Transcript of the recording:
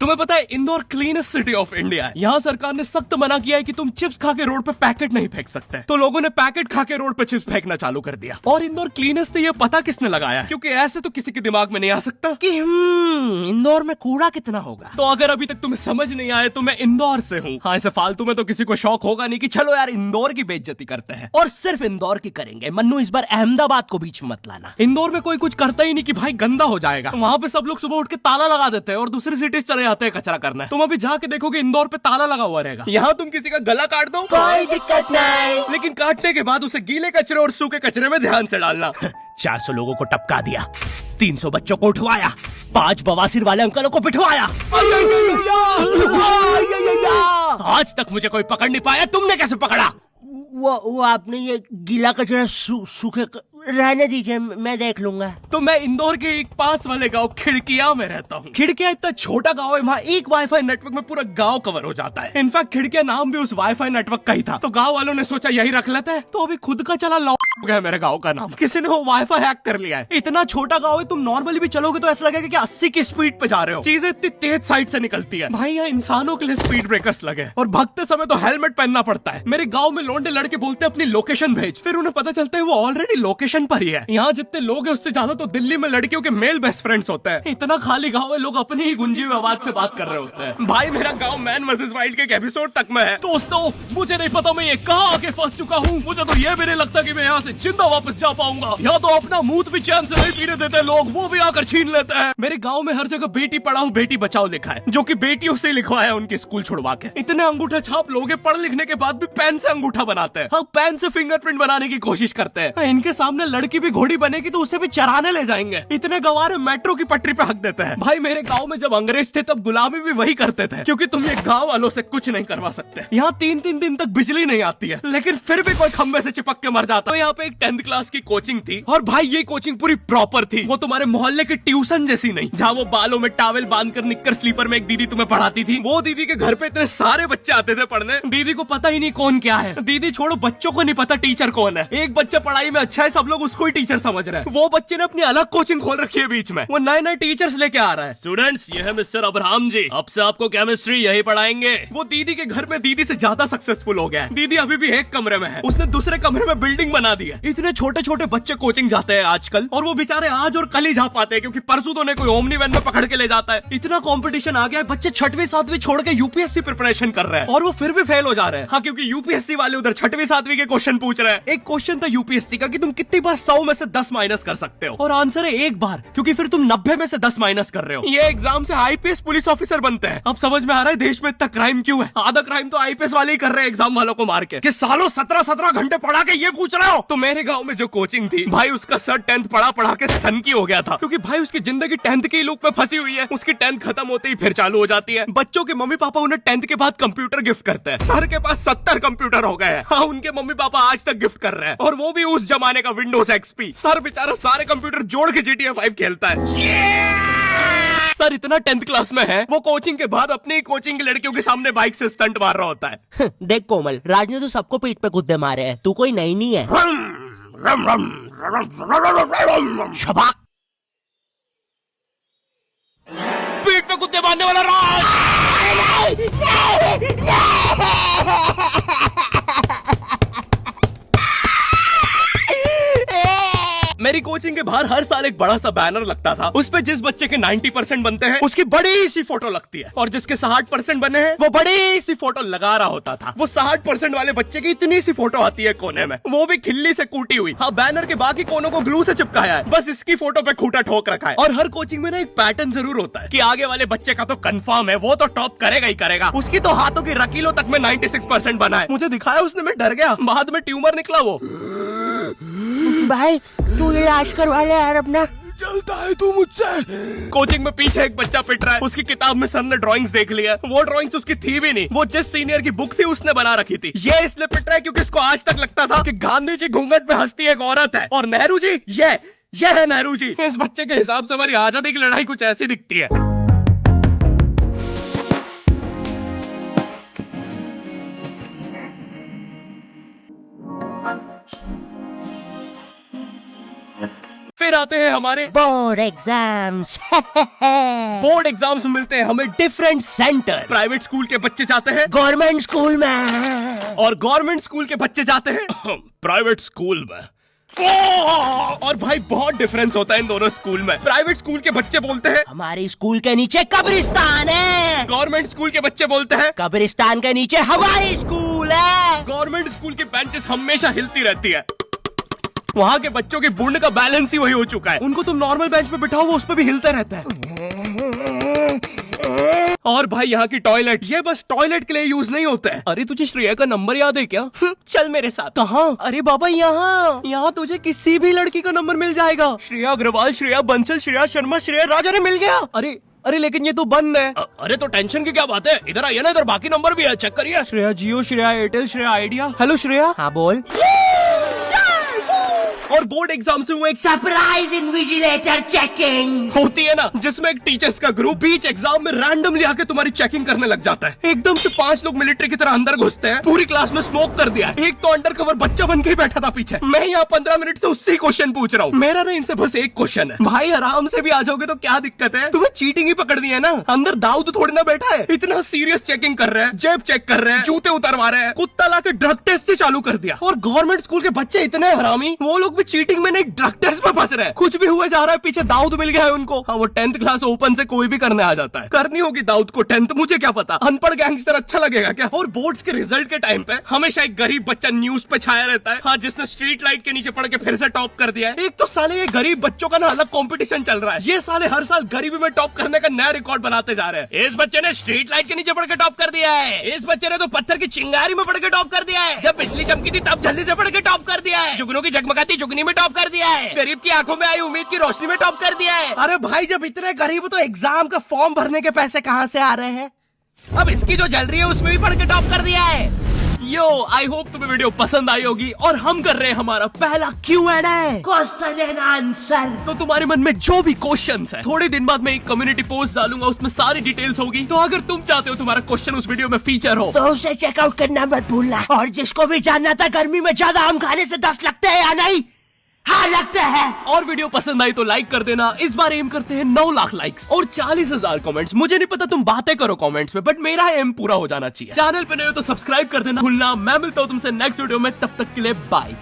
तुम्हें पता है Indore cleanest city of India है। यहाँ सरकार ने सख्त मना किया है कि तुम चिप्स खा के रोड पे पैकेट नहीं फेंक सकते। तो लोगों ने पैकेट खा के रोड पे चिप्स फेंकना चालू कर दिया। और इंदौर क्लीनेस्ट से ये पता किसने लगाया है? क्योंकि ऐसे तो किसी के दिमाग में नहीं आ सकता कि इंदौर में कूड़ा कितना होगा। तो अगर अभी तक तुम्हें समझ नहीं आया तो मैं इंदौर से हूँ। हाँ, ऐसे फालतू में तो किसी को शौक होगा नहीं कि चलो यार इंदौर की बेइज्जती करते हैं। और सिर्फ इंदौर की करेंगे। मन्नू, इस बार अहमदाबाद को बीच में मत लाना। इंदौर में कोई कुछ करता ही नहीं कि भाई गंदा हो जाएगा। तो वहाँ पे सब लोग सुबह उठ के ताला लगा देते हैं और दूसरी सिटीज चले जाते हैं कचरा करना है। तुम अभी जाके देखोगे इंदौर पे ताला लगा हुआ रहेगा। यहाँ तुम किसी का गला काट दो कोई दिक्कत नहीं, लेकिन काटने के बाद उसे गीले कचरे और सूखे कचरे में ध्यान से डालना। 400 लोगों को टपका दिया, 300 बच्चों को उठवाया, 5 बवासीर वाले अंकलों को पिटवाया। आज तक मुझे कोई पकड़ नहीं पाया, तुमने कैसे पकड़ा? वो आपने ये गीला कचरा सूखे रहने दीजिए, मैं देख लूंगा। तो मैं इंदौर के एक पास वाले गांव खिड़किया में रहता हूँ। खिड़किया इतना छोटा गांव है, वहाँ एक वाईफाई नेटवर्क में पूरा गांव कवर हो जाता है। इनफैक्ट खिड़किया नाम भी उस वाईफाई नेटवर्क का ही था। तो गांव वालों ने सोचा यही रख लेते हैं। तो अभी खुद का चला लॉ हो गया मेरे गांव का नाम। किसी ने वो वाईफाई हैक कर लिया है। इतना छोटा गाँव है, तुम नॉर्मली भी चलोगे तो ऐसा लगेगा कि 80 की स्पीड पे जा रहे हो। चीजें इतनी तेज साइड से निकलती है। भाई यहाँ इंसानों के लिए स्पीड ब्रेकर्स लगे और भागते समय तो हेलमेट पहनना पड़ता है। मेरे गाँव में लौंडे लड़के बोलते अपनी लोकेशन भेज, फिर उन्हें पता चलता है वो ऑलरेडी लोकेशन पर ही है। यहाँ जितने लोग हैं उससे ज्यादा तो दिल्ली में लड़कियों के मेल बेस्ट फ्रेंड्स होते हैं। इतना खाली गांव है, लोग अपनी ही गुंजी हुई आवाज से बात कर रहे होते हैं। भाई मेरा गांव मैन वर्सेस वाइल्ड के एक एपिसोड तक में है। दोस्तों, मुझे नहीं पता मैं ये कहाँ आके फंस चुका हूँ। मुझे तो ये भी नहीं लगता कि मैं यहाँ से जिंदा वापस जा पाऊंगा। यहाँ तो अपना मूत भी चैन से नहीं पीने देते लोग, वो भी आकर छीन लेते हैं। मेरे गाँव में हर जगह बेटी पढ़ाओ बेटी बचाओ लिखा है, जो की बेटियों से लिखवाया उनके स्कूल छुड़वा के। इतने अंगूठा छाप लोग पढ़ लिखने के बाद भी पेन से अंगूठा बनाते हैं। हाँ, पेन से फिंगरप्रिंट बनाने की कोशिश करते हैं। इनके सामने लड़की भी घोड़ी बनेगी तो उसे भी चराने ले जाएंगे। इतने गवार मेट्रो की पटरी पे हक देते हैं। भाई मेरे गांव में जब अंग्रेज थे तब गुलामी भी वही करते थे, क्योंकि तुम ये गांव वालों से कुछ नहीं करवा सकते। यहाँ 3-3 दिन तक बिजली नहीं आती है, लेकिन फिर भी कोई खंबे से चिपक के मर जाता है। यहाँ पे एक 10th क्लास की कोचिंग थी और भाई ये कोचिंग पूरी प्रॉपर थी। वो तुम्हारे मोहल्ले की ट्यूशन जैसी नहीं, जहाँ वो बालों में टावल बांधकर निक्कर स्लीपर में एक दीदी तुम्हें पढ़ाती थी। वो दीदी के घर पे इतने सारे बच्चे आते थे पढ़ने, दीदी को पता ही नहीं कौन क्या है। दीदी छोड़ो, बच्चों को नहीं पता टीचर कौन है। एक बच्चा पढ़ाई में अच्छा है, सब लोग उसको ही टीचर समझ रहे हैं। वो बच्चे ने अपनी अलग कोचिंग खोल रखी है बीच में, वो नए नए टीचर्स लेके आ रहा है। स्टूडेंट्स, ये है मिस्टर अब्राहम जी, अब से आपको केमिस्ट्री यही पढ़ाएंगे। वो दीदी के घर में दीदी से ज्यादा सक्सेसफुल हो गया है। दीदी अभी भी एक कमरे में है, उसने दूसरे कमरे में बिल्डिंग बना दी है। इतने छोटे छोटे बच्चे कोचिंग जाते हैं आजकल, और वो बेचारे आज और कल ही जा पाते हैं, क्योंकि परसों तो उन्हें कोई ओमनी वैन में पकड़ के ले जाता है। इतना कंपटीशन आ गया है, बच्चे 6वीं 7वीं छोड़ के यूपीएससी प्रिपरेशन कर रहे हैं और वो फिर भी फेल हो जा रहे हैं। हाँ, क्योंकि यूपीएससी वाले उधर 6वीं 7वीं के क्वेश्चन पूछ रहे हैं। एक क्वेश्चन था यूपीएससी का कि तुम कितनी बार 100 में से 10 माइनस कर सकते हो, और आंसर है एक बार, क्योंकि फिर तुम 90 में से 10 माइनस कर रहे हो। ये एग्जाम से आईपीएस पुलिस ऑफिसर बनते हैं। अब समझ में आ रहा है देश में इतना क्राइम क्यों है। आधा क्राइम तो आईपीएस वाले ही कर रहे हैं एग्जाम वालों को मार के, कि सालों 17-17 घंटे पढ़ा के ये पूछ रहे हो। तो मेरे गांव में जो कोचिंग थी, भाई उसका सर 10th पढ़ा के सन की हो गया था, क्योंकि भाई उसकी जिंदगी 10th के लूप में फंसी हुई है। उसकी 10th खत्म होते ही फिर चालू हो जाती है। बच्चों के मम्मी पापा उन्हें 10th के बाद कंप्यूटर गिफ्ट करते हैं। सर के पास 70 कंप्यूटर हो गए हैं। हाँ, उनके मम्मी पापा आज तक गिफ्ट कर रहे हैं, और वो भी उस जमाने का विंडोज एक्सपी। सर बेचारा सारे कंप्यूटर जोड़ के GTA 5 खेलता है। सर इतना 10th क्लास में है, वो कोचिंग के बाद अपनी ही कोचिंग की लड़कियों के सामने बाइक से स्टंट मार रहा होता है। देख कोमल, राज ने तो सबको पीठ पे कुत्ते मारे हैं, तू कोई नई नहीं है। शबाक, पीठ पे कुत्ते मारने वाला राज। मेरी कोचिंग के बाहर हर साल एक बड़ा सा बैनर लगता था, उस पे जिस बच्चे के 90% बनते हैं उसकी बड़ी सी फोटो लगती है, और जिसके 60% बने हैं वो बड़ी सी फोटो लगा रहा होता था। वो 60% वाले बच्चे की इतनी सी फोटो आती है कोने में, वो भी खिल्ली से कूटी हुई। हाँ, बैनर के बाकी कोनों को ग्लू से चिपकाया है, बस इसकी फोटो पे खूंटा ठोक रखा है। और हर कोचिंग में ना एक पैटर्न जरूर होता है कि आगे वाले बच्चे का तो कंफर्म है, वो तो टॉप करेगा ही करेगा। उसकी तो हाथों की रकीलों तक में 96% बना है। मुझे दिखाया उसने, मैं डर गया, बाद में ट्यूमर निकला वो। भाई तू इलाज करवा ले यार अपना। चलता है तू मुझसे। कोचिंग में पीछे एक बच्चा पिट रहा है, उसकी किताब में सर ने ड्राइंग्स देख लिया। वो ड्राइंग्स उसकी थी भी नहीं, वो जिस सीनियर की बुक थी उसने बना रखी थी। ये इसलिए पिट रहा है क्योंकि इसको आज तक लगता था कि गांधी जी घूंघट पे हंसती एक औरत है, और नेहरू जी ये है नेहरू जी। इस बच्चे के हिसाब से हमारी आजादी की लड़ाई कुछ ऐसी दिखती है। फिर आते हैं हमारे बोर्ड एग्जाम्स। बोर्ड एग्जाम्स में मिलते हैं हमें डिफरेंट सेंटर। प्राइवेट स्कूल के बच्चे जाते हैं गवर्नमेंट स्कूल में और गवर्नमेंट स्कूल के बच्चे जाते हैं प्राइवेट स्कूल में। और भाई बहुत डिफरेंस होता है इन दोनों स्कूल में। प्राइवेट स्कूल के बच्चे बोलते हैं हमारी स्कूल के नीचे कब्रिस्तान है। गवर्नमेंट स्कूल के बच्चे बोलते हैं कब्रिस्तान के नीचे हमारी स्कूल है। गवर्नमेंट स्कूल की बेंचेस हमेशा हिलती रहती है। वहाँ के बच्चों के बुंड का बैलेंस ही वही हो चुका है। उनको तुम नॉर्मल बेंच पे बिठाओ वो उस पे भी हिलता रहता है। और भाई यहाँ की टॉयलेट ये बस टॉयलेट के लिए यूज नहीं होता है। अरे तुझे श्रेया का नंबर याद है क्या? चल मेरे साथ। कहाँ? अरे बाबा यहाँ तुझे किसी भी लड़की का नंबर मिल जाएगा। श्रेया अग्रवाल, श्रेया बंसल, श्रेया शर्मा, श्रेया राजा ने मिल गया। अरे लेकिन ये तो बंद है। अरे तो टेंशन की क्या बात है, इधर आइए ना, इधर बाकी नंबर भी है, चेक करिए। श्रेया जियो, श्रेया एयरटेल, श्रेया आइडिया। हेलो श्रेया। हाँ बोल। और बोर्ड एग्जाम से वो एक सरप्राइज इन्विजिलेटर चेकिंग होती है ना, जिसमें एक टीचर्स का ग्रुप बीच एग्जाम में रैंडमली आके तुम्हारी चेकिंग करने लग जाता है। एकदम से 5 लोग मिलिट्री की तरह अंदर घुसते हैं, पूरी क्लास में स्मोक कर दिया है। एक तो अंडर कवर बच्चा बन के ही बैठा था पीछे। मैं यहाँ 15 मिनट से उससे ही क्वेश्चन पूछ रहा हूँ। मेरा ना इनसे बस एक क्वेश्चन है, भाई आराम से भी आ जाओगे तो क्या दिक्कत है? तुम्हें चीटिंग ही पकड़नी है ना, अंदर दाऊद थोड़ी ना बैठा है। इतना सीरियस चेकिंग कर रहे हैं, जेब चेक कर रहे हैं, जूते उतरवा रहे हैं, कुत्ता लाके ड्रग टेस्ट से चालू कर दिया। और गवर्नमेंट स्कूल के बच्चे इतने हरामी, वो लोग भी चीटिंग में नहीं ड्रग टेस्ट में फंस रहे हैं। कुछ भी हुए जा रहा है, पीछे दाऊद मिल गया है उनको। हाँ वो 10th क्लास ओपन से कोई भी करने आ जाता है। करनी होगी दाऊद को 10th, मुझे क्या पता, अनपढ़ गैंगस्टर अच्छा लगेगा क्या? और बोर्ड्स के रिजल्ट के टाइम पे हमेशा एक गरीब बच्चा न्यूज पे छाया रहता है, हाँ जिसने स्ट्रीट लाइट के नीचे पड़ के फिर से टॉप कर दिया है। एक तो साले ये गरीब बच्चों का ना अलग कंपटीशन चल रहा है। ये साले हर साल गरीबी में टॉप करने का नया रिकॉर्ड बनाते जा रहे हैं। इस बच्चे ने स्ट्रीट लाइट के नीचे पड़ के टॉप कर दिया है, इस बच्चे ने तो पत्थर की चिंगारी में पड़ के टॉप कर दिया है, जब बिजली चमकी थी तब जल्दी से पड़ के टॉप कर दिया है, जुगनों की जगमगाती जुगनी में टॉप कर दिया है, गरीब की आंखों में आई उम्मीद की रोशनी में टॉप कर दिया है। अरे भाई जब इतने गरीब हो तो एग्जाम का फॉर्म भरने के पैसे कहाँ से आ रहे हैं? अब इसकी जो जल रही है उसमें भी पढ़ के टॉप कर दिया है। यो आई होप तुम्हें वीडियो पसंद आई होगी और हम कर रहे हैं हमारा पहला Q&A, क्वेश्चन एंड आंसर। तो तुम्हारे मन में जो भी क्वेश्चंस है, थोड़े दिन बाद मैं एक कम्युनिटी पोस्ट डालूंगा, उसमें सारी डिटेल्स होगी। तो अगर तुम चाहते हो तुम्हारा क्वेश्चन उस वीडियो में फीचर हो तो उसे चेकआउट करना मत भूलना। और जिसको भी जानना था गर्मी में ज्यादा आम खाने से 10 लगते हैं या नहीं, हाँ लगता है। और वीडियो पसंद आई तो लाइक कर देना। इस बार एम करते हैं 9 लाख लाइक्स और 40,000 कमेंट्स। मुझे नहीं पता तुम बातें करो कमेंट्स में, बट मेरा एम पूरा हो जाना चाहिए। चैनल पे नए हो तो सब्सक्राइब कर देना भूलना। मैं मिलता हूँ तुमसे नेक्स्ट वीडियो में, तब तक के लिए बाय।